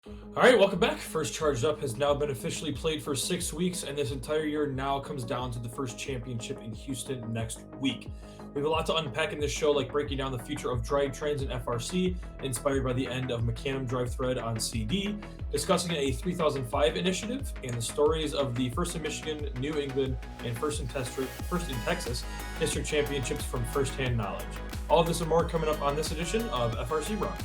All right, welcome back. First Charged Up has now been officially played for 6 weeks, and this entire year now comes down to the first championship in Houston next week. We have a lot to unpack in this show, like breaking down the future of drivetrains and FRC, inspired by the end of Mecanum Drive Thread on CD, discussing a 3005 initiative, and the stories of the First in Michigan, New England, and First in Texas district championships from firsthand knowledge. All of this and more coming up on this edition of FRC Run.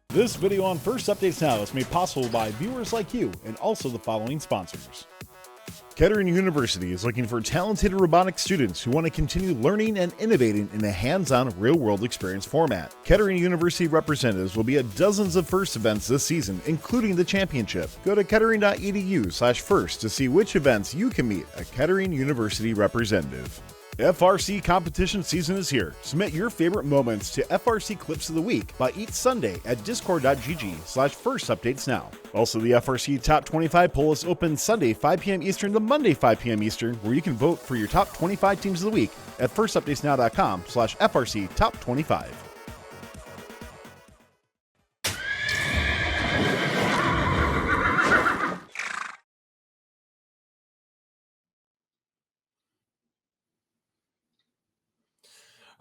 This video on First Updates Now is made possible by viewers like you and also the following sponsors. Kettering University is looking for talented robotics students who want to continue learning and innovating in a hands-on, real-world experience format. Kettering University representatives will be at dozens of FIRST events this season, including the championship. Go to kettering.edu/first to see which events you can meet a Kettering University representative. FRC competition season is here. Submit your favorite moments to FRC Clips of the Week by each Sunday at discord.gg/firstupdatesnow. Also, the FRC Top 25 poll is open Sunday 5 p.m. Eastern to Monday 5 p.m. Eastern, where you can vote for your top 25 teams of the week at firstupdatesnow.com/FRC Top 25.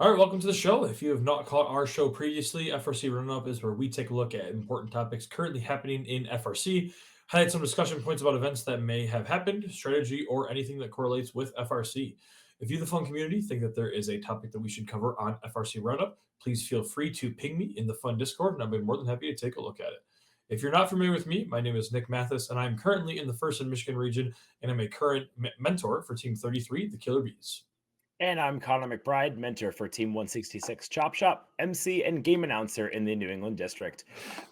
All right, welcome to the show. If you have not caught our show previously, FRC Run-Up is where we take a look at important topics currently happening in FRC, highlight some discussion points about events that may have happened, strategy, or anything that correlates with FRC. If you, the fun community, think that there is a topic that we should cover on FRC Run-Up, please feel free to ping me in the fun Discord, and I'll be more than happy to take a look at it. If you're not familiar with me, my name is Nick Mathis, and I'm currently in the First in Michigan region, and I'm a current mentor for Team 33, the Killer Bees. And I'm Connor McBride, mentor for Team 166 Chop Shop, MC, and game announcer in the New England District.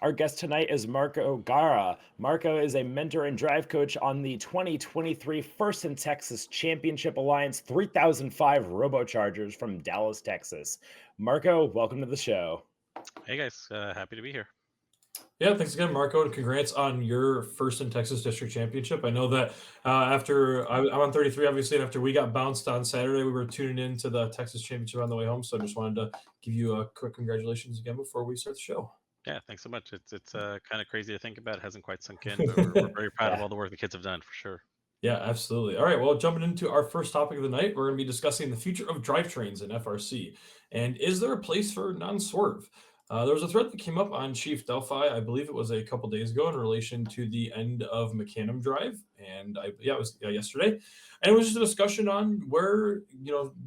Our guest tonight is Marco Gara. Marco is a mentor and drive coach on the 2023 First in Texas Championship Alliance 3005 RoboChargers from Dallas, Texas. Marco, welcome to the show. Hey guys, happy to be here. Yeah, thanks again, Marco, and congrats on your First in Texas District Championship. I know that after I'm on 33, obviously, and after we got bounced on Saturday, we were tuning in to the Texas Championship on the way home. So I just wanted to give you a quick congratulations again before we start the show. Yeah, thanks so much. It's kind of crazy to think about. It hasn't quite sunk in, but we're very proud of all the work the kids have done for sure. Yeah, absolutely. All right, well, jumping into our first topic of the night, we're going to be discussing the future of drivetrains in FRC. And is there a place for non-swerve? There was a thread that came up on Chief Delphi, I believe it was a couple days ago, in relation to the end of Mecanum Drive, and it was yesterday, and it was just a discussion on where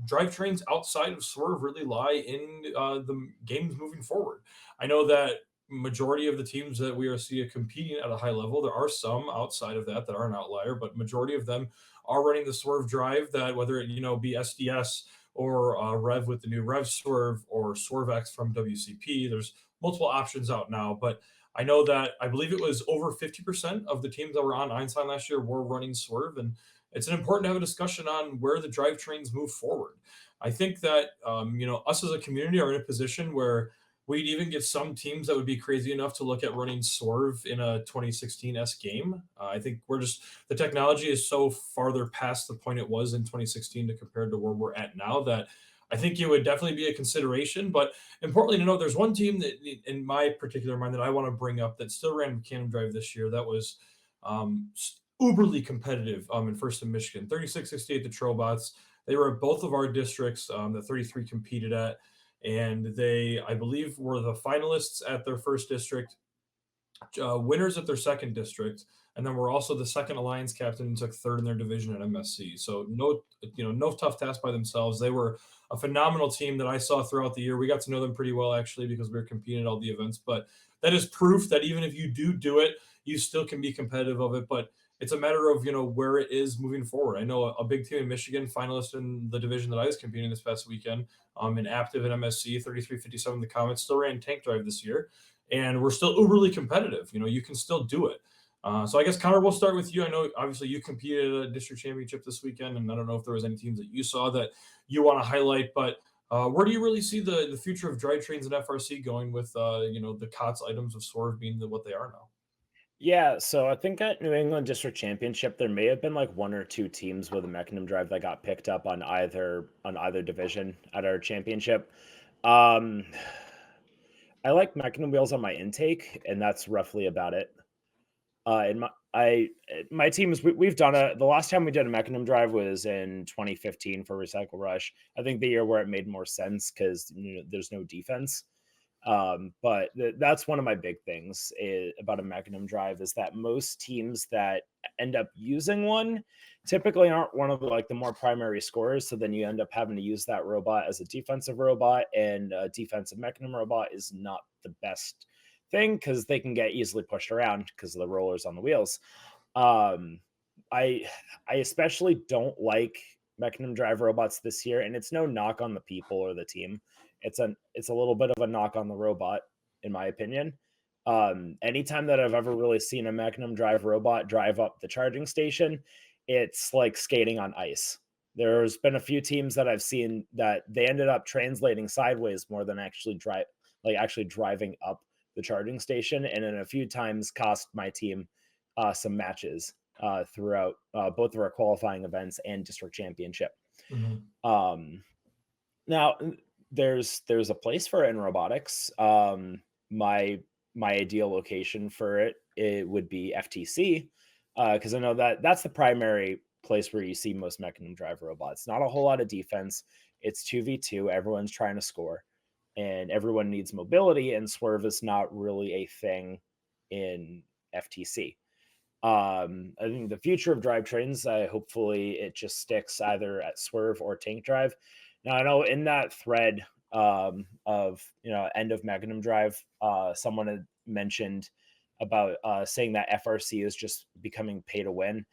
drivetrains outside of swerve really lie in the games moving forward. I know that majority of the teams that we are seeing competing at a high level, there are some outside of that are an outlier, but majority of them are running the swerve drive. That whether it be SDS or Rev with the new Rev Swerve or SwerveX from WCP. There's multiple options out now, but I know that I believe it was over 50% of the teams that were on Einstein last year were running Swerve, and it's important to have a discussion on where the drivetrains move forward. I think that us as a community are in a position where we'd even get some teams that would be crazy enough to look at running Swerve in a 2016-S game. I think the technology is so farther past the point it was in 2016 to compared to where we're at now that I think it would definitely be a consideration. But importantly to note, there's one team that, in my particular mind, that I want to bring up that still ran Mecanum Drive this year that was uberly competitive in First in Michigan. 3668 the Trobots. They were at both of our districts that 33 competed at. And they, I believe, were the finalists at their first district, winners at their second district, and then were also the second alliance captain and took third in their division at MSC. So no tough task by themselves. They were a phenomenal team that I saw throughout the year. We got to know them pretty well, actually, because we were competing at all the events. But that is proof that even if you do it, you still can be competitive of it. But it's a matter of where it is moving forward. I know a big team in Michigan, finalist in the division that I was competing in this past weekend, in active at MSC 3357 the Comets, still ran Tank Drive this year, and we're still uberly competitive. You can still do it. So I guess Connor, we'll start with you. I know obviously you competed at a district championship this weekend, and I don't know if there was any teams that you saw that you want to highlight, but where do you really see the future of drivetrains and FRC going with the COTS items of Swerve being what they are now? Yeah, so I think at New England District Championship, there may have been like one or two teams with a Mecanum Drive that got picked up on either division at our championship. I like mechanism wheels on my intake, and that's roughly about it. And my teams, we've done the last time we did a mechanism drive was in 2015 for Recycle Rush. I think the year where it made more sense because there's no defense. But that's one of my big things about a mechanism drive is that most teams that end up using one typically aren't one of the more primary scorers. So then you end up having to use that robot as a defensive robot, and a defensive mechanism robot is not the best thing because they can get easily pushed around because of the rollers on the wheels. Um, I I especially don't like mechanism drive robots this year, and it's no knock on the people or the team. It's a little bit of a knock on the robot, in my opinion. Anytime that I've ever really seen a mechanism drive robot drive up the charging station, it's like skating on ice. There's been a few teams that I've seen that they ended up translating sideways more than actually driving up the charging station, and in a few times cost my team some matches throughout both of our qualifying events and district championship. Mhm. Um, Now there's a place for it in robotics. My ideal location for it would be FTC because I know that that's the primary place where you see most mechanism drive robots. Not a whole lot of defense. It's 2v2. Everyone's trying to score, and everyone needs mobility. And swerve is not really a thing in FTC. I think the future of drivetrains, hopefully it just sticks either at swerve or tank drive. Now I know in that thread of end of mechanism drive, someone had mentioned about saying that FRC is just becoming pay to win.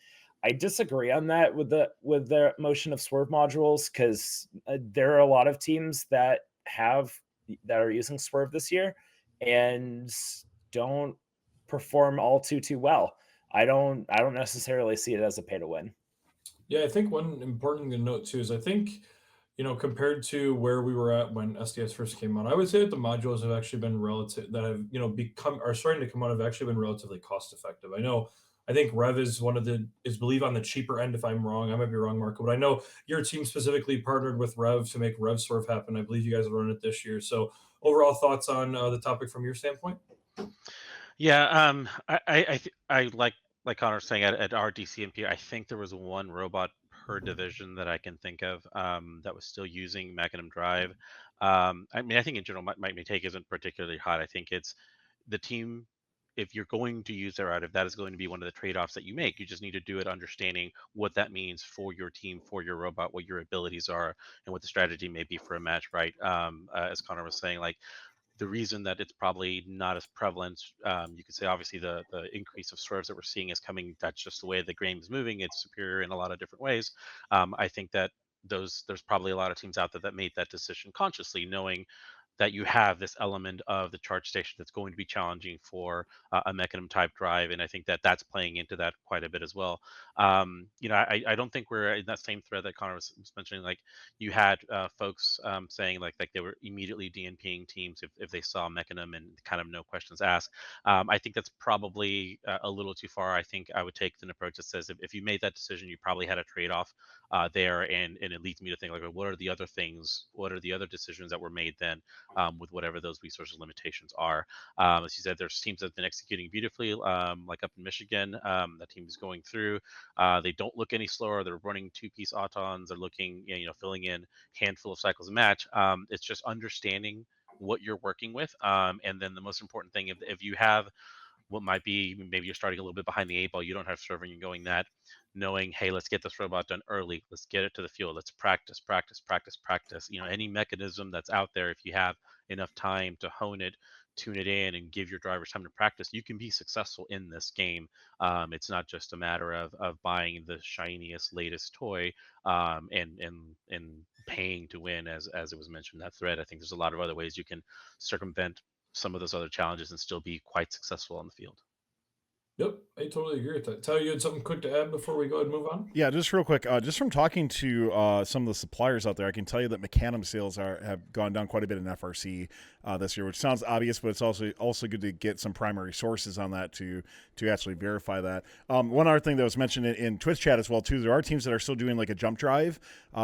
I disagree on that with the motion of swerve modules because there are a lot of teams that are using swerve this year and don't perform all too well. I don't necessarily see it as a pay to win. Yeah, I think one important thing to note too is I think, compared to where we were at when SDS first came out, I would say that the modules have actually been relative that have, become are starting to come out have actually been relatively cost effective. I think Rev is believe on the cheaper end if I'm wrong. I might be wrong, Marco, but I know your team specifically partnered with Rev to make Rev Surf happen. I believe you guys are running it this year. So overall thoughts on the topic from your standpoint? Yeah, I like Connor was saying at our DCMP, I think there was one robot per division that I can think of that was still using Magnum Drive. I mean, I think in general, my take isn't particularly hot. I think it's the team. If you're going to use their out, if that is going to be one of the trade-offs that you make, you just need to do it understanding what that means for your team, for your robot, what your abilities are, and what the strategy may be for a match, right? As Connor was saying, like the reason that it's probably not as prevalent, you could say obviously the increase of swerves that we're seeing is coming. That's just the way the game is moving. It's superior in a lot of different ways. I think that there's probably a lot of teams out there that made that decision consciously, knowing that you have this element of the charge station that's going to be challenging for a mechanism type drive, and I think that that's playing into that quite a bit as well. I don't think we're in that same thread that Connor was mentioning. Like you had folks saying like they were immediately DNPing teams if they saw mechanism and kind of no questions asked. I think that's probably a little too far. I think I would take an approach that says if you made that decision, you probably had a trade off there, and it leads me to think like, what are the other things? What are the other decisions that were made then with whatever those resources limitations are? As you said, there's teams that have been executing beautifully, like up in Michigan. That team is going through. They don't look any slower. They're running two-piece autons. They're looking, filling in handful of cycles a match. It's just understanding what you're working with, and then the most important thing, if you have what might be maybe you're starting a little bit behind the eight ball, you don't have server and you're going that, knowing, hey, let's get this robot done early, let's get it to the field, let's practice. Any mechanism that's out there, if you have enough time to hone it, tune it in, and give your drivers time to practice, you can be successful in this game. It's not just a matter of buying the shiniest latest toy, and paying to win, as it was mentioned in that thread. I think there's a lot of other ways you can circumvent some of those other challenges and still be quite successful on the field. Yep, I totally agree with that. Tyler, you had something quick to add before we go ahead and move on? Yeah, just real quick, just from talking to some of the suppliers out there, I can tell you that Mecanum sales have gone down quite a bit in FRC this year, which sounds obvious, but it's also good to get some primary sources on that to actually verify that. One other thing that was mentioned in Twitch chat as well too, there are teams that are still doing like a jump drive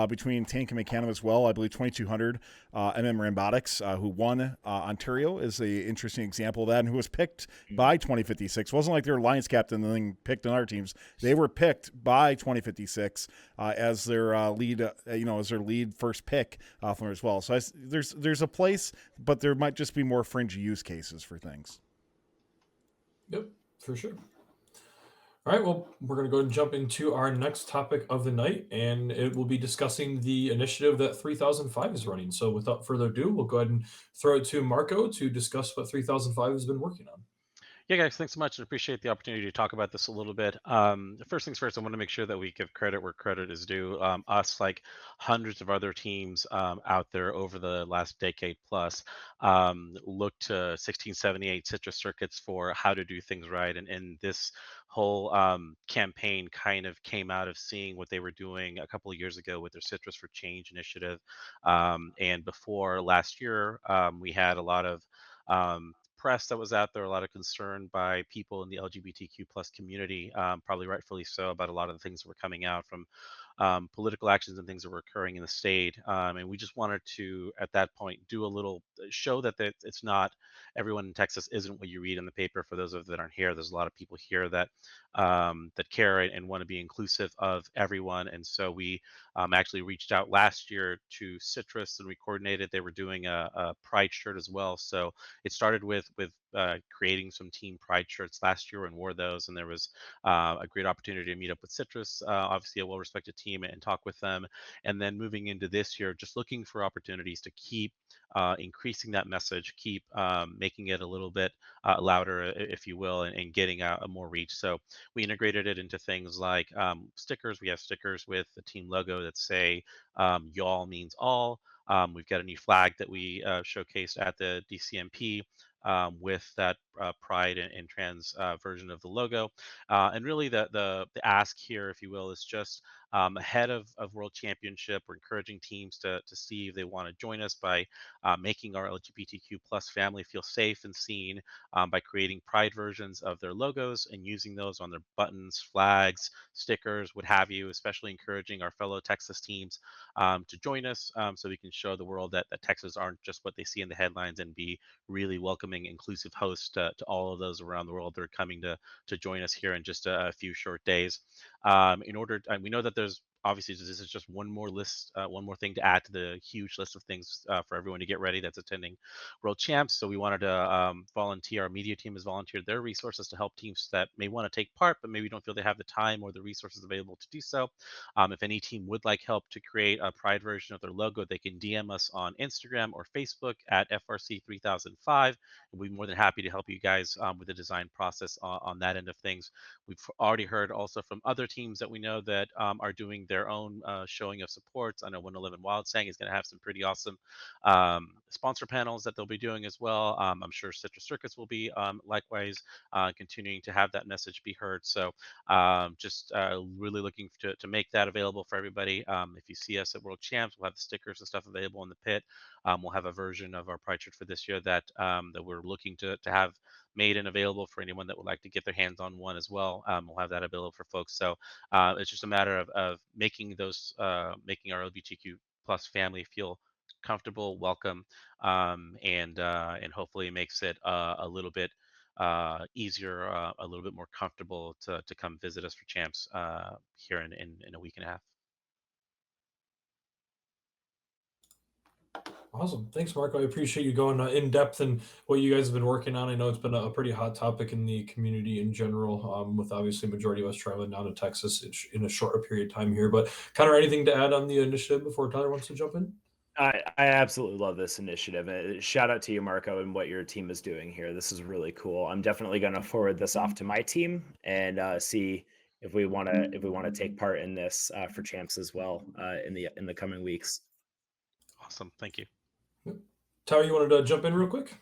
between Tank and Mecanum as well. I believe 2200 Robotics, who won Ontario, is an interesting example of that, and who was picked by 2056. It wasn't like they were Alliance captain and then picked on other teams. They were picked by 2056 as their lead, as their lead first pick from as well. So there's a place, but there might just be more fringe use cases for things. Yep, for sure. All right, well, we're going to go and jump into our next topic of the night, and it will be discussing the initiative that 3005 is running. So without further ado, we'll go ahead and throw it to Marco to discuss what 3005 has been working on. Yeah, guys, thanks so much. I appreciate the opportunity to talk about this a little bit. First things first, I want to make sure that we give credit where credit is due. Us, like hundreds of other teams out there over the last decade plus, look to 1678 Citrus circuits for how to do things right. And this whole campaign kind of came out of seeing what they were doing a couple of years ago with their Citrus for Change initiative. And before last year, we had a lot of press that was out there, a lot of concern by people in the LGBTQ plus community, probably rightfully so, about a lot of the things that were coming out from political actions and things that were occurring in the state. And we just wanted to, at that point, do a little show that it's not everyone in Texas isn't what you read in the paper. For those of that aren't here, there's a lot of people here that that care and want to be inclusive of everyone. And so we actually reached out last year to Citrus and we coordinated. They were doing a Pride shirt as well. So it started with creating some team Pride shirts last year and wore those, and there was a great opportunity to meet up with Citrus, obviously a well-respected team, and talk with them. And then moving into this year, just looking for opportunities to keep increasing that message, keep making it a little bit louder, if you will, and getting a more reach. So we integrated it into things like stickers. We have stickers with the team logo that say "Y'all means all." We've got a new flag that we showcased at the DCMP with that pride and trans version of the logo. And really, the ask here, if you will, is just ahead of World Championship. We're encouraging teams to see if they want to join us by making our LGBTQ plus family feel safe and seen by creating pride versions of their logos and using those on their buttons, flags, stickers, what have you. Especially encouraging our fellow Texas teams to join us so we can show the world that Texas aren't just what they see in the headlines, and be really welcoming, inclusive host to all of those around the world that are coming to join us here in just a few short days. We know that there's obviously this is just one more list, one more thing to add to the huge list of things for everyone to get ready that's attending World Champs. So we wanted to volunteer. Our media team has volunteered their resources to help teams that may want to take part, but maybe don't feel they have the time or the resources available to do so. If any team would like help to create a Pride version of their logo, they can DM us on Instagram or Facebook at FRC 3005. We'll be more than happy to help you guys with the design process on that end of things. We've already heard also from other teams that we know that are doing their own showing of supports. I know 111 Wild Sang is going to have some pretty awesome sponsor panels that they'll be doing as well. I'm sure Citrus Circuits will be likewise continuing to have that message be heard. So just really looking to make that available for everybody. If you see us at World Champs, we'll have the stickers and stuff available in the pit. We'll have a version of our Pride shirt for this year that we're looking to have made and available for anyone that would like to get their hands on one as well. We'll have that available for folks. So it's just a matter of making those making our LGBTQ plus family feel comfortable, welcome, and hopefully makes it a little bit easier, a little bit more comfortable to come visit us for champs here in a week and a half. Awesome. Thanks, Marco. I appreciate you going in depth and what you guys have been working on. I know it's been a pretty hot topic in the community in general, with obviously majority of us traveling down to Texas in a shorter period of time here. But Connor, anything to add on the initiative before Tyler wants to jump in? I absolutely love this initiative. Shout out to you, Marco, and what your team is doing here. This is really cool. I'm definitely going to forward this off to my team and see if we want to take part in this for champs as well in the coming weeks. Awesome. Thank you. Tyler, you wanted to jump in real quick?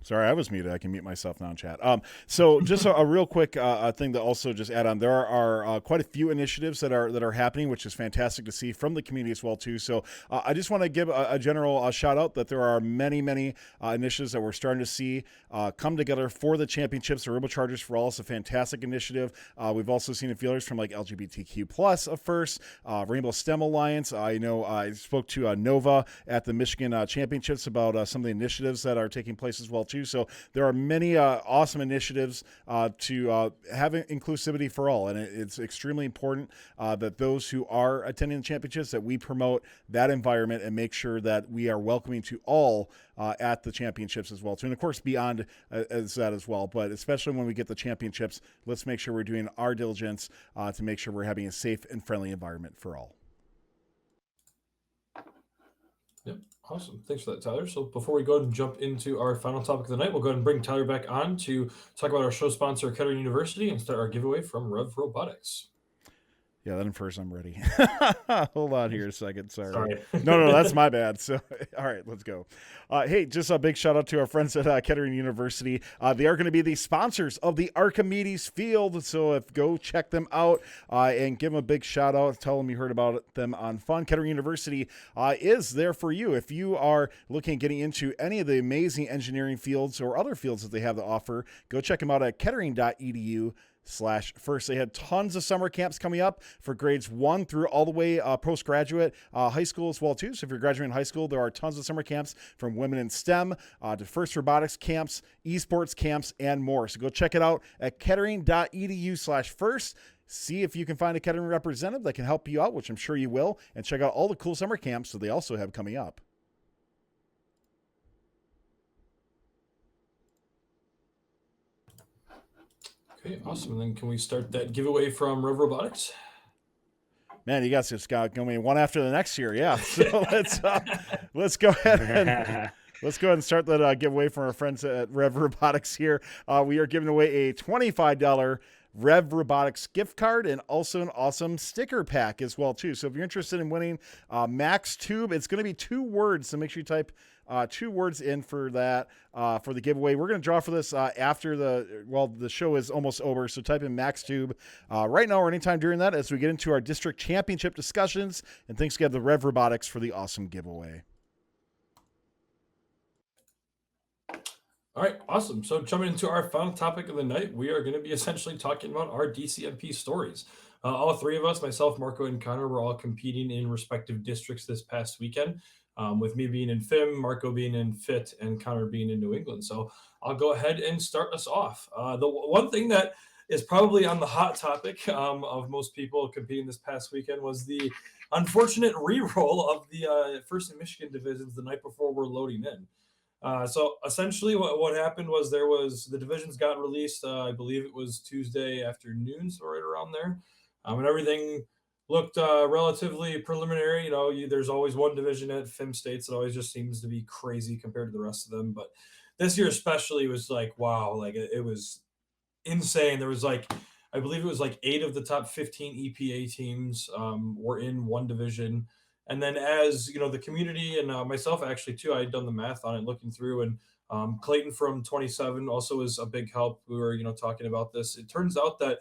Sorry, I was muted. I can mute myself now in chat. So just a real quick thing to also just add on. There are quite a few initiatives that are happening, which is fantastic to see from the community as well too. So I just want to give a general shout out that there are many initiatives that we're starting to see come together for the championships. The RoboChargers for All is a fantastic initiative. We've also seen affiliates from like LGBTQ plus of FIRST, Rainbow STEM Alliance. I know I spoke to Nova at the Michigan Championships about some of the initiatives that are taking place as well too. So there are many awesome initiatives to have inclusivity for all, and it's extremely important that those who are attending the championships, that we promote that environment and make sure that we are welcoming to all at the championships as well too, and of course beyond as that as well. But especially when we get the championships, let's make sure we're doing our diligence to make sure we're having a safe and friendly environment for all. Yep. Awesome. Thanks for that, Tyler. So before we go ahead and jump into our final topic of the night, we'll go ahead and bring Tyler back on to talk about our show sponsor, Kettering University, and start our giveaway from Rev Robotics. Yeah, then first I'm ready. Hold on here a second. Sorry. No, that's my bad. So, all right, let's go. Hey, just a big shout out to our friends at Kettering University. They are going to be the sponsors of the Archimedes Field. So go check them out and give them a big shout out. Tell them you heard about them on Fun. Kettering University is there for you. If you are looking at getting into any of the amazing engineering fields or other fields that they have to offer, go check them out at kettering.edu/FIRST. They had tons of summer camps coming up for grades 1 through all the way postgraduate, high school as well too. So if you're graduating high school, there are tons of summer camps from women in STEM to FIRST robotics camps, esports camps, and more. So go check it out at kettering.edu/FIRST. See if you can find a Kettering representative that can help you out, which I'm sure you will, and check out all the cool summer camps that they also have coming up. Okay, awesome. And then can we start that giveaway from Rev Robotics? Man, you guys just got going one after the next here. Yeah. So let's go ahead and start that giveaway from our friends at Rev Robotics here. We are giving away a $25 Rev Robotics gift card and also an awesome sticker pack as well too. So if you're interested in winning Max Tube, it's going to be 2 words. So make sure you type 2 words in for that for the giveaway. We're going to draw for this after the show is almost over. So type in Max Tube right now or anytime during that as we get into our district championship discussions. And thanks again to Rev Robotics for the awesome giveaway. All right, awesome. So jumping into our final topic of the night, we are going to be essentially talking about our DCMP stories. All 3 of us, myself, Marco, and Connor, were all competing in respective districts this past weekend, with me being in FIM, Marco being in FiT, and Connor being in New England. So I'll go ahead and start us off. The one thing that is probably on the hot topic of most people competing this past weekend was the unfortunate re-roll of the FIRST and Michigan divisions the night before we're loading in. So essentially what happened was the divisions got released. I believe it was Tuesday afternoon, so right around there. And everything looked relatively preliminary. You know, there's always one division at FIM states that always just seems to be crazy compared to the rest of them. But this year especially was like, wow, like it was insane. There was like, I believe it was like 8 of the top 15 EPA teams were in one division. And then as, you know, the community and myself actually too, I had done the math on it, looking through, and Clayton from 27 also was a big help. We were, you know, talking about this. It turns out that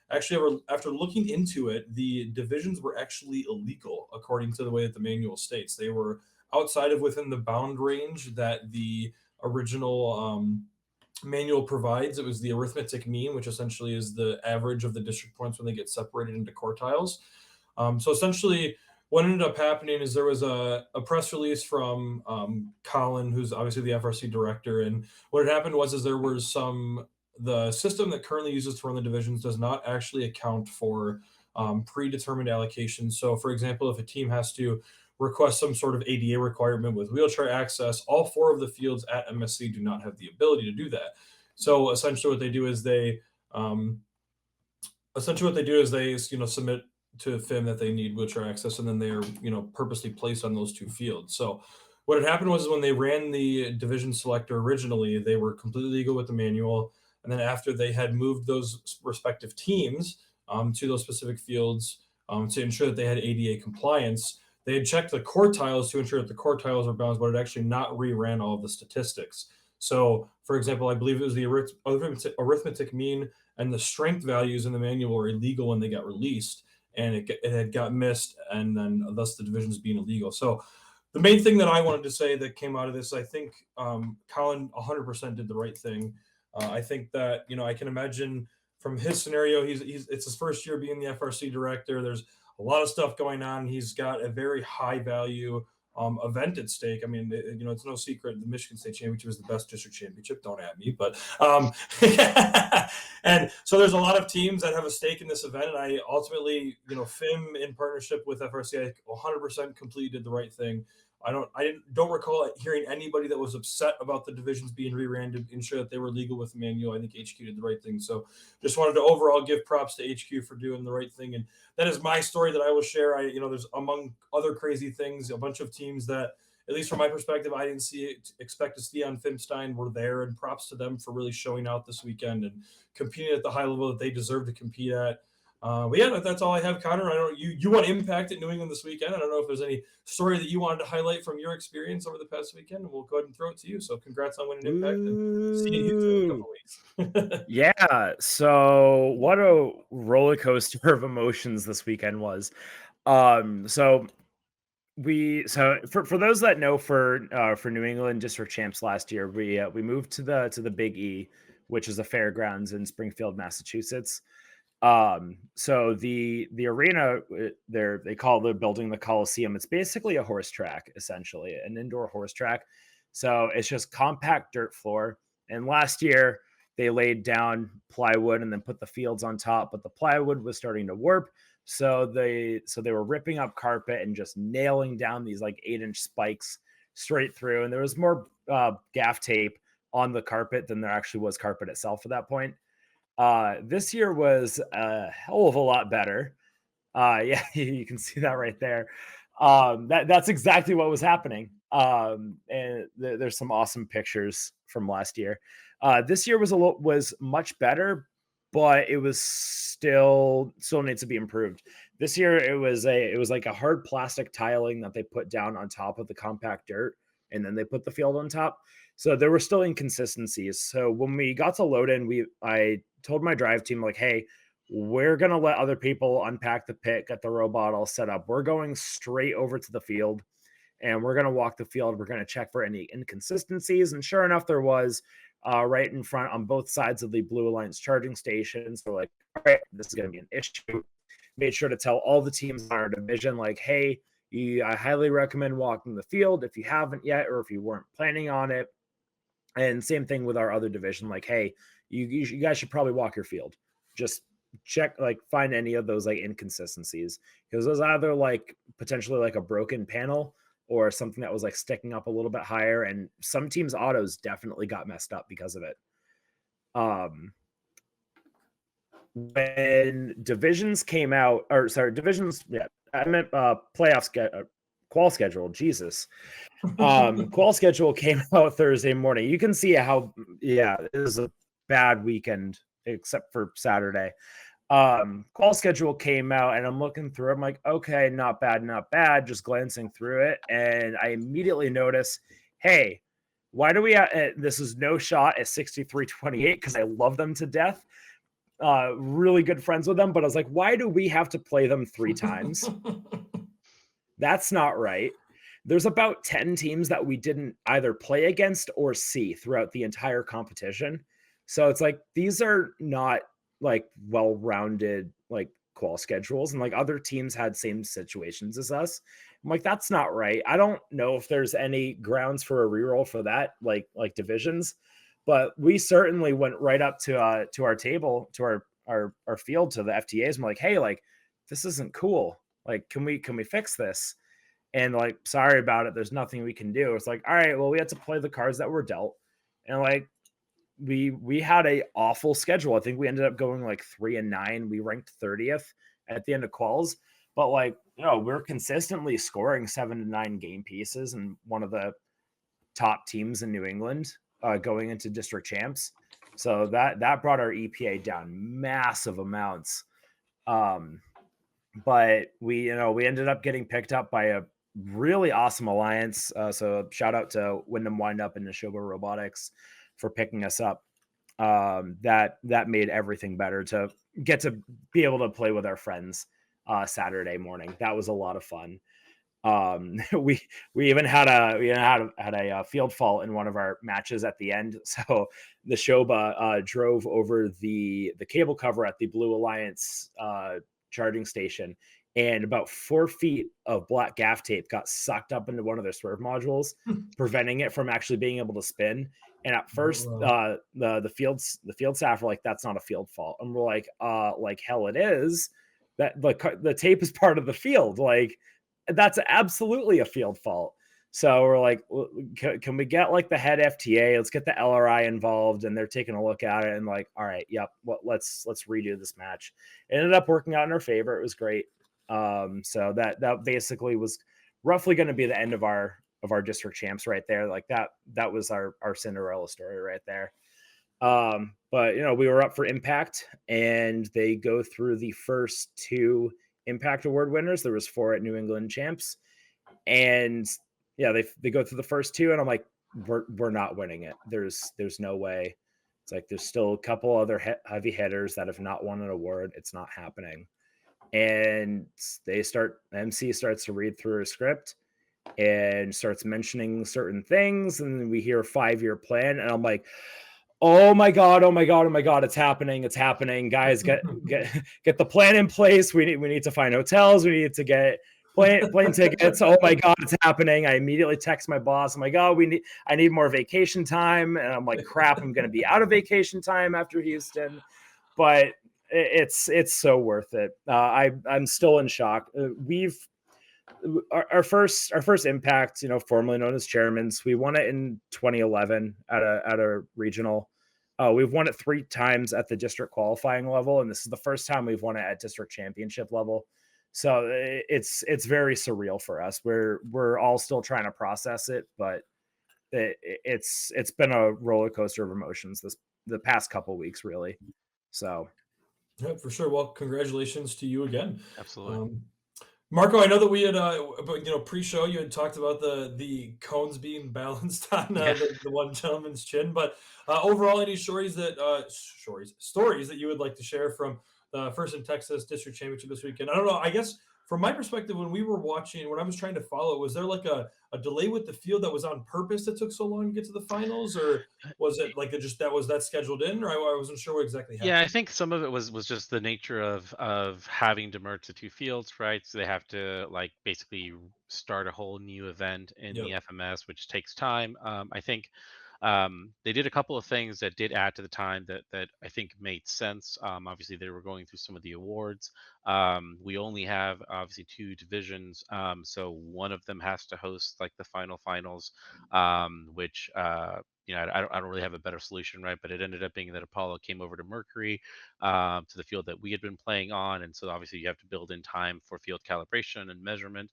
actually after looking into it, the divisions were actually illegal according to the way that the manual states. They were outside of within the bound range that the original manual provides. It was the arithmetic mean, which essentially is the average of the district points when they get separated into quartiles. So essentially, what ended up happening is there was a press release from Colin, who's obviously the FRC director. And what had happened was there was the system that currently uses to run the divisions does not actually account for predetermined allocations. So for example, if a team has to request some sort of ADA requirement with wheelchair access, all 4 of the fields at MSC do not have the ability to do that. So essentially what they do is they submit to FIM that they need wheelchair access, and then they are, you know, purposely placed on those 2 fields. So what had happened was when they ran the division selector originally, they were completely legal with the manual. And then after they had moved those respective teams to those specific fields to ensure that they had ADA compliance, they had checked the quartiles to ensure that the quartiles were balanced, but it actually not reran all of the statistics. So, for example, I believe it was the arithmetic mean and the strength values in the manual were illegal when they got released, and it had got missed, and then thus the divisions being illegal. So, the main thing that I wanted to say that came out of this, I think Colin 100% did the right thing. I think that, I can imagine from his scenario, it's his first year being the FRC director. There's a lot of stuff going on. He's got a very high value event at stake. I mean, it's no secret the Michigan State Championship is the best district championship. Don't at me, but and so there's a lot of teams that have a stake in this event. And I ultimately, FIM in partnership with FRC, I 100% completely did the right thing. I don't recall hearing anybody that was upset about the divisions being reran to ensure that they were legal with the manual. I think HQ did the right thing. So just wanted to overall give props to HQ for doing the right thing. And that is my story that I will share. There's among other crazy things, a bunch of teams that, at least from my perspective, I didn't expect to see on Fimstein were there, and props to them for really showing out this weekend and competing at the high level that they deserve to compete at. But yeah, that's all I have, Connor. I don't. You want impact at New England this weekend? I don't know if there's any story that you wanted to highlight from your experience over the past weekend, and we'll go ahead and throw it to you. So congrats on winning impact, and see you in a couple weeks. Yeah. So what a roller coaster of emotions this weekend was. So for those that know, for New England district champs last year, we moved to the Big E, which is a fairgrounds in Springfield, Massachusetts. So the arena they call the building the Coliseum. It's basically a horse track, essentially an indoor horse track. So it's just compact dirt floor. And last year they laid down plywood and then put the fields on top, but the plywood was starting to warp. So they were ripping up carpet and just nailing down these like 8-inch spikes straight through. And there was more gaff tape on the carpet than there actually was carpet itself at that point. This year was a hell of a lot better. Yeah, you can see that right there. That's exactly what was happening. And there's some awesome pictures from last year. This year was much better, but it was still needs to be improved. This year it was like a hard plastic tiling that they put down on top of the compact dirt, and then they put the field on top. So there were still inconsistencies. So when we got to load in, I told my drive team, like, hey, we're going to let other people unpack the pit, get the robot all set up. We're going straight over to the field, and we're going to walk the field. We're going to check for any inconsistencies. And sure enough, there was right in front on both sides of the Blue Alliance charging stations. So like, all right, this is going to be an issue. Made sure to tell all the teams in our division, like, hey, I highly recommend walking the field if you haven't yet, or if you weren't planning on it. And same thing with our other division, like, hey, you guys should probably walk your field. Just check, like, find any of those like inconsistencies, because there's either like potentially like a broken panel or something that was like sticking up a little bit higher. And some teams' autos definitely got messed up because of it. When divisions came out, I meant qual schedule. Jesus. Qual schedule came out Thursday morning. You can see how, it was a bad weekend except for Saturday. Qual schedule came out, and I'm looking through it. I'm like, okay, not bad, just glancing through it. And I immediately notice, hey, why do we this is no shot at 6328, because I love them to death. Really good friends with them, but I was like, why do we have to play them 3 times? That's not right. There's about 10 teams that we didn't either play against or see throughout the entire competition. So it's like, these are not like well-rounded like qual schedules, and like other teams had same situations as us. I'm like, that's not right. I don't know if there's any grounds for a reroll for that, like divisions, but we certainly went right up to our table, to our field, to the FTAs. I'm like, hey, like, this isn't cool. Like, can we fix this? And like, sorry about it. There's nothing we can do. It's like, all right, well, we had to play the cards that were dealt. And like, we had a awful schedule. I think we ended up going like 3-9. We ranked 30th at the end of quals, but like, we're consistently scoring 7 to 9 game pieces, and one of the top teams in New England going into district champs. So that brought our EPA down massive amounts. But we ended up getting picked up by really awesome alliance. So shout out to Wyndham Windup and Neshoba Robotics for picking us up. That made everything better to get to be able to play with our friends Saturday morning. That was a lot of fun. We even had a field fault in one of our matches at the end. So the Shoba drove over the cable cover at the Blue Alliance charging station, and about 4 feet of black gaff tape got sucked up into one of their swerve modules, preventing it from actually being able to spin. And at first, the field staff were like, "That's not a field fault," and we're like hell it is. That the tape is part of the field, like that's absolutely a field fault. So we're like, can we get like the head FTA? Let's get the LRI involved, and they're taking a look at it and like, all right, yep, let's redo this match. It ended up working out in our favor. It was great. So that basically was roughly going to be the end of our district champs right there. Like that was our Cinderella story right there. But we were up for Impact, and they go through the first 2 Impact Award winners. There was 4 at New England Champs, and yeah, they go through the first 2, and I'm like, we're not winning it. There's no way. It's like there's still a couple other heavy hitters that have not won an award. It's not happening. And MC starts to read through a script and starts mentioning certain things, and we hear a 5-year plan, and I'm like, oh my god, it's happening, guys, get the plan in place. We need to find hotels, we need to get plane tickets. Oh my god, it's happening. I immediately text my boss. I'm like, oh, I need more vacation time, and I'm like, crap, I'm gonna be out of vacation time after Houston. But it's so worth it. I'm still in shock. Our first Impact, formerly known as Chairman's, we won it in 2011 at a regional. We've won it 3 times at the district qualifying level, and this is the first time we've won it at district championship level. So it's very surreal for us. We're all still trying to process it, but it's been a roller coaster of emotions the past couple weeks, really. So yeah, for sure. Well, congratulations to you again. Absolutely. Marco, I know that we had, pre-show you had talked about the cones being balanced on Yeah. the one gentleman's chin, but overall, any stories that you would like to share from the First in Texas District Championship this weekend? I don't know. I guess from my perspective, when I was trying to follow, was there like a delay with the field that was on purpose that took so long to get to the finals, or was it like that scheduled in, or I wasn't sure what exactly Yeah, I happened? think some of it was just the nature of having to merge the 2 fields, right? So they have to like basically start a whole new event in the Yep. FMS, which takes time. I think they did a couple of things that did add to the time that I think made sense. Obviously, they were going through some of the awards. We only have obviously 2 divisions, so one of them has to host like the finals, which I don't really have a better solution, right? But it ended up being that Apollo came over to Mercury, to the field that we had been playing on, and so obviously you have to build in time for field calibration and measurement.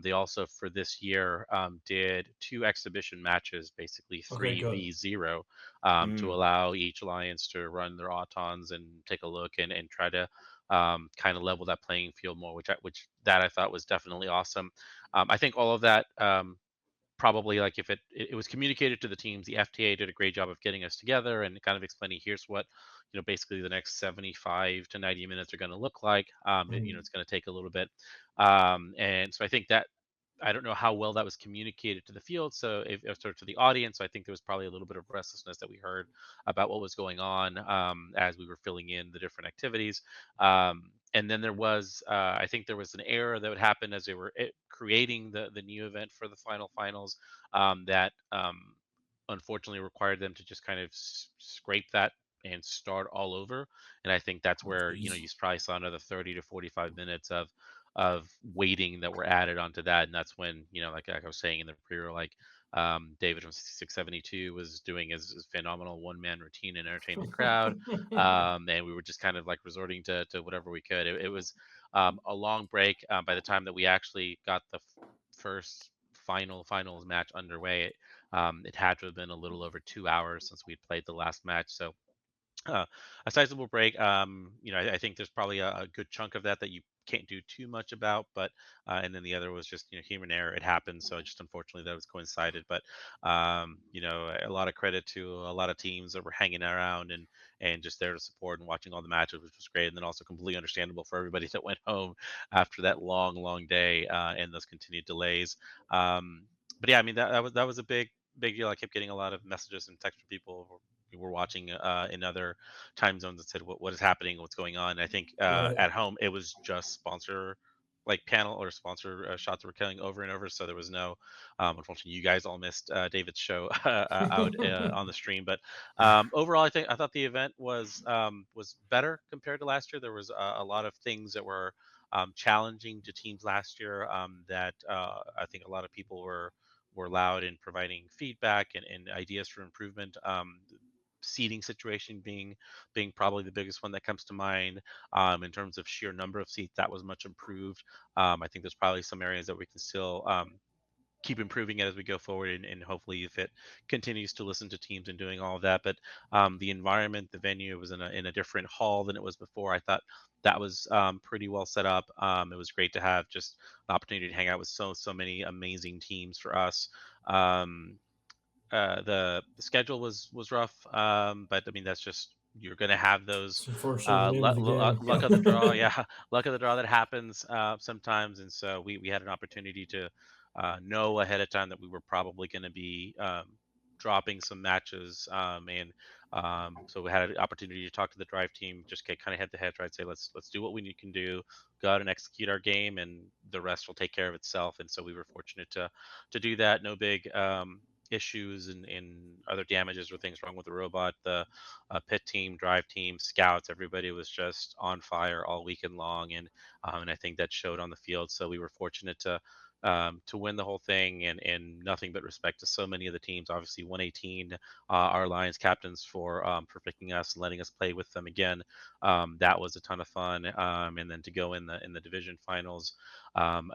They also for this year did 2 exhibition matches, basically Okay, good. 3v0, to allow each alliance to run their autons and take a look and try to kind of level that playing field more, which I thought was definitely awesome. I think all of that. Probably like if it was communicated to the teams, the FTA did a great job of getting us together and kind of explaining here's what basically the next 75 to 90 minutes are going to look like. It's going to take a little bit, and so I think that I don't know how well that was communicated to the field, so if or to the audience. So I think there was probably a little bit of restlessness that we heard about what was going on, as we were filling in the different activities. And then there was, I think there was an error that would happen as they were creating the new event for the finals, that unfortunately required them to just kind of scrape that and start all over. And I think that's where Jeez. you probably saw another 30 to 45 minutes of waiting that were added onto that. And that's when like I was saying in the pre-roll, like David from 6672 was doing his phenomenal one-man routine and entertain the crowd, and we were just kind of like resorting to whatever we could. It was a long break. By the time that we actually got the first finals match underway, it had to have been a little over 2 hours since we'd played the last match. So a sizable break. I think there's probably a good chunk of that you can't do too much about, but and then the other was just human error. It happened, so just unfortunately that was coincided. But a lot of credit to a lot of teams that were hanging around and just there to support and watching all the matches, which was great. And then also completely understandable for everybody that went home after that long day and those continued delays. But yeah, I mean that was a big deal. I kept getting a lot of messages and texts from people who were watching in other time zones that said what is happening, what's going on. I think Right. at home it was just sponsor like panel or sponsor shots that were killing over and over, so there was no. Unfortunately, you guys all missed David's show out on the stream, but overall, I thought the event was better compared to last year. There was a lot of things that were challenging to teams last year that I think a lot of people were loud in providing feedback and ideas for improvement. Seating situation being probably the biggest one that comes to mind. In terms of sheer number of seats, that was much improved. I think there's probably some areas that we can still keep improving it as we go forward, and hopefully if it continues to listen to teams and doing all of that. But the environment, the venue was in a different hall than it was before. I thought that was pretty well set up. It was great to have just an opportunity to hang out with so many amazing teams for us. um, the schedule was rough, but I mean that's just you're going to have those It's unfortunately the name of the luck of the draw. game. Yeah, luck of the draw that happens sometimes, and so we had an opportunity to know ahead of time that we were probably going to be dropping some matches, and so we had an opportunity to talk to the drive team, just get kind of head to head, try to say let's do what we can do, go out and execute our game, and the rest will take care of itself. And so we were fortunate to do that. No big issues and other damages or things wrong with the robot. The pit team, drive team, scouts, everybody was just on fire all weekend long, and I think that showed on the field. So we were fortunate to win the whole thing, and nothing but respect to so many of the teams. Obviously, 118, our Alliance captains for picking us and letting us play with them again. That was a ton of fun, and then to go in the division finals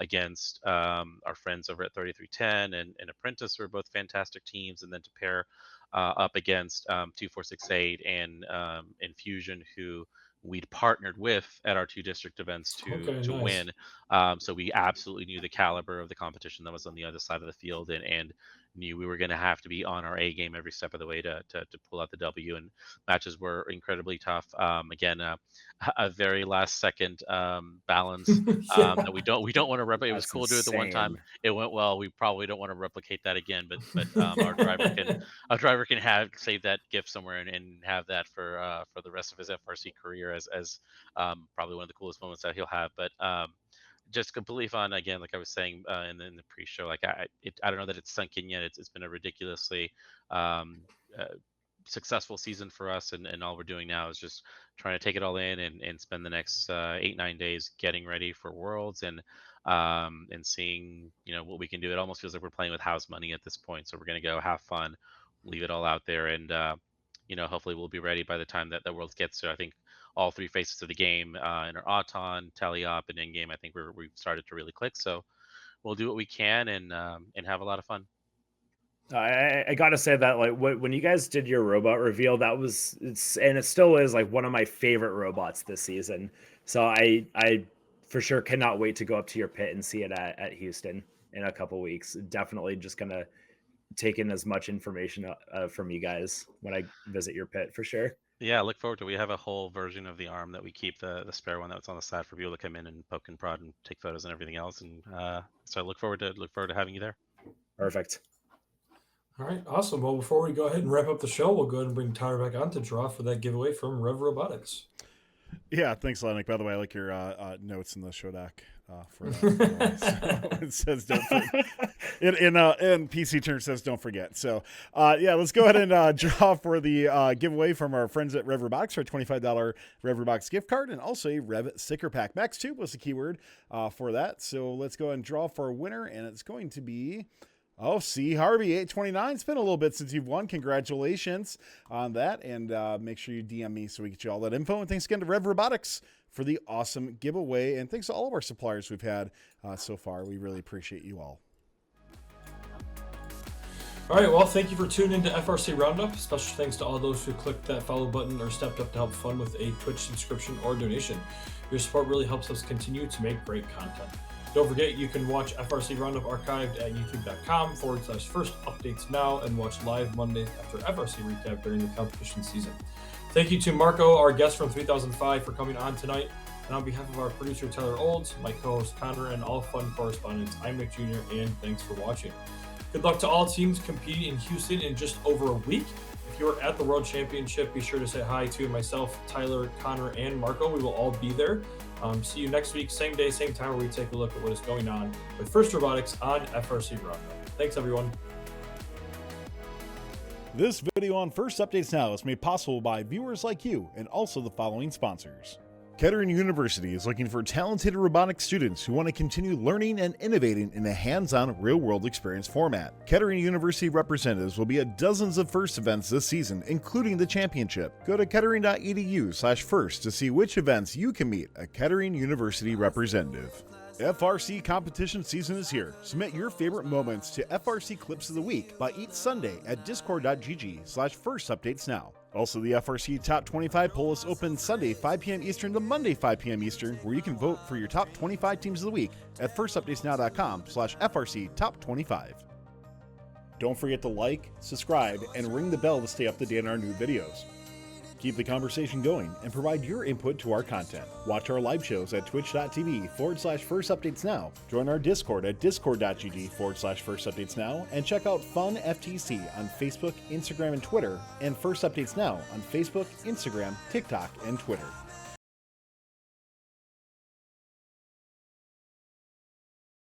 against our friends over at 3310 and Apprentice, who are both fantastic teams, and then to pair up against 2468 and Fusion, who we'd partnered with at our two district events to Okay, to nice. win. So we absolutely knew the caliber of the competition that was on the other side of the field, and knew we were going to have to be on our A game every step of the way to pull out the W. And matches were incredibly tough. Again, a very last second balance Yeah. that we don't want to replicate. It was That's cool to do it the one time. insane. It went well. We probably don't want to replicate that again. But our driver can have save that gift somewhere and have that for the rest of his FRC career as probably one of the coolest moments that he'll have. But just completely fun again, like I was saying in the pre-show. Like I don't know that it's sunk in yet. It's been a ridiculously um, uh, successful season for us, and all we're doing now is just trying to take it all in and spend the next 8-9 days getting ready for Worlds and seeing what we can do. It almost feels like we're playing with house money at this point. So we're gonna go have fun, leave it all out there, and hopefully we'll be ready by the time that the Worlds gets there. I think all three phases of the game in our Auton, Teleop, and in game, I think we've started to really click. So we'll do what we can and have a lot of fun. I gotta say that like when you guys did your robot reveal, it still is like one of my favorite robots this season. So I for sure cannot wait to go up to your pit and see it at Houston in a couple weeks. Definitely just gonna take in as much information from you guys when I visit your pit for sure. Yeah, look forward to it. We have a whole version of the arm that we keep, the spare one that's on the side for people to come in and poke and prod and take photos and everything else. And so I look forward to having you there. Perfect. All right, awesome. Well, before we go ahead and wrap up the show, we'll go ahead and bring Tyler back on to draw for that giveaway from Rev Robotics. Yeah, thanks, Lennox. By the way, I like your notes in the show doc for that. So it says don't forget. In PC terms says don't forget. So yeah, let's go ahead and draw for the giveaway from our friends at Rev Robotics for a $25 Rev Robotics gift card and also a Rev sticker pack. Max 2 was the keyword for that. So let's go ahead and draw for a winner, and it's going to be C. Harvey, 829. It's been a little bit since you've won. Congratulations on that. And make sure you DM me so we get you all that info. And thanks again to Rev Robotics for the awesome giveaway. And thanks to all of our suppliers we've had so far. We really appreciate you all. All right, well, thank you for tuning into FRC Roundup. Special thanks to all those who clicked that follow button or stepped up to help fund with a Twitch subscription or donation. Your support really helps us continue to make great content. Don't forget, you can watch FRC Roundup archived at youtube.com/first updates now and watch live Mondays after FRC recap during the competition season. Thank you to Marco, our guest from 3005, for coming on tonight. And on behalf of our producer, Tyler Olds, my co-host, Connor, and all fun correspondents, I'm Nick Jr., and thanks for watching. Good luck to all teams competing in Houston in just over a week. If you're at the World Championship, be sure to say hi to myself, Tyler, Connor, and Marco. We will all be there. See you next week, same day, same time, where we take a look at what is going on with First Robotics on FRC Roundup. Thanks, everyone. This video on First Updates Now is made possible by viewers like you and also the following sponsors. Kettering University is looking for talented robotics students who want to continue learning and innovating in a hands-on, real-world experience format. Kettering University representatives will be at dozens of FIRST events this season, including the championship. Go to kettering.edu/first to see which events you can meet a Kettering University representative. FRC competition season is here. Submit your favorite moments to FRC Clips of the Week by each Sunday at discord.gg/firstupdatesnow. Also, the FRC Top 25 poll is open Sunday 5 p.m. Eastern to Monday 5 p.m. Eastern, where you can vote for your top 25 teams of the week at firstupdatesnow.com/FRC Top 25. Don't forget to like, subscribe, and ring the bell to stay up to date on our new videos. Keep the conversation going and provide your input to our content. Watch our live shows at twitch.tv/firstupdatesnow. Join our Discord at discord.gg/firstupdatesnow and check out Fun FTC on Facebook, Instagram, and Twitter, and First Updates Now on Facebook, Instagram, TikTok, and Twitter.